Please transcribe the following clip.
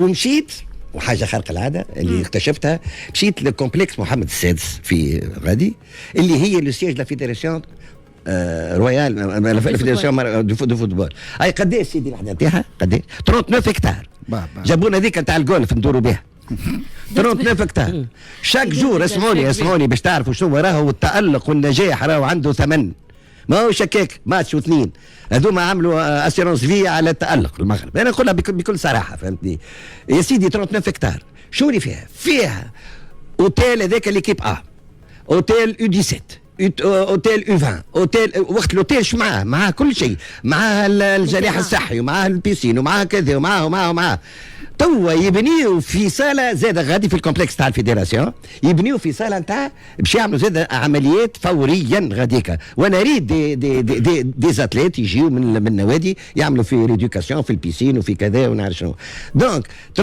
ومشيت وحاجه خارقه العاده اللي اكتشفتها، مشيت لكومبلكس محمد السادس في غادي اللي هي لو سياج لا فيدراسيون رويال لا فيدراسيون دو فوتبول. اي قداش سيدي الوحده نتاعها قداش 39 هكتار. جابونا هذيك نتاع الجولف ندوروا بها 39 هكتار. شاك جور اسمعوني باش تعرفوا شنو راهو التألق والنجاح، راهو عنده ثمن، ما هو شكاك ماتش واثنين هذوما عملوا اسيرونس في على التألق المغرب. انا نقولها بكل صراحه، فهمتني يا سيدي. 39 هكتار شو اللي فيها اوتيل هذاك ليكيب اوتيل يو 17، اوتيل يو 20، اوتيل وقت الاوتيل شو معاه كل شيء، معاه الجناح الصحي ومعاه البيسين ومعاه كذا ومعاه توا يبنيوا في صاله زاد غادي في الكومبلكس تاع الفيدراسيون، يبنيوا في صاله نتاع باش يعملوا زاد عمليات فوريا غاديكا. وانا اريد دي زاتليت يجيو من النوادي يعملوا في ريديوكاسيون في البيسين وفي كذا ونعرف شنو. دونك